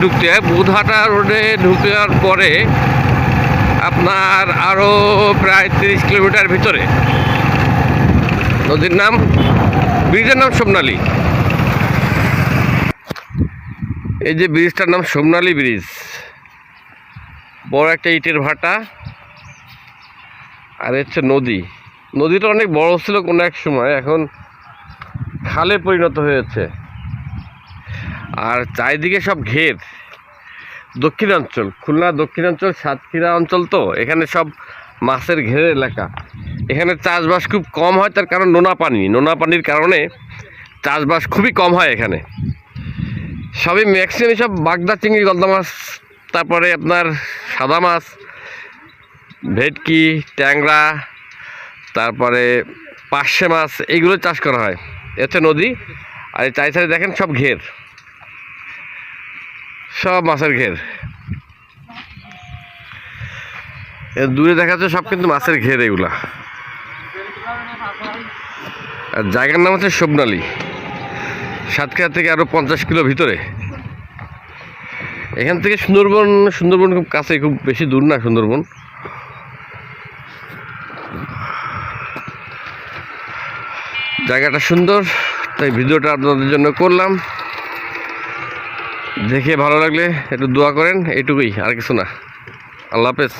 ঢুকতে বুধহাটা রোডে ঢুকার পরে আপনার আরও প্রায় 30 কিলোমিটার ভিতরে নদীর নাম, ব্রিজের নাম সোমনালী। এই যে ব্রিজটার নাম সোমনালী ব্রিজ, বড় একটা ইটের ভাটা। আর হচ্ছে নদী, নদীটা অনেক বড় ছিল কোনো এক সময়, এখন খালে পরিণত হয়েছে। আর চারিদিকে সব ঘের, দক্ষিণাঞ্চল, খুলনা দক্ষিণাঞ্চল, সাতক্ষীরা অঞ্চল, তো এখানে সব মাছের ঘেরের এলাকা। এখানে চাষবাস খুব কম হয়, তার কারণ নোনা পানির কারণে চাষবাস খুবই কম হয় এখানে। সবই ম্যাক্সিমাম সব বাগদা চিংড়ি, গলদা মাছ, তারপরে আপনার সাদা মাছ, ভেটকি, ট্যাংরা, তারপরে পার্শে মাছ, এইগুলো চাষ করা হয়। এ হচ্ছে নদী। আর এই চারি সাইডে দেখেন সব ঘের, সব মাছের ঘের। দূরে দেখা যাচ্ছে সব কিন্তু মাছের ঘের এগুলা। আর জায়গার নাম হচ্ছে সোমনালী, সাতক্ষীরা থেকে আরও 50 কিলো ভিতরে। এখান থেকে সুন্দরবন খুব কাছে, খুব বেশি দূর না সুন্দরবন। জায়গাটা সুন্দর, তাই ভিডিওটা আপনাদের জন্য করলাম। দেখে ভালো লাগলে একটু দোয়া করেন, এইটুকুই, আর কিছু না। আল্লাহ হাফেজ।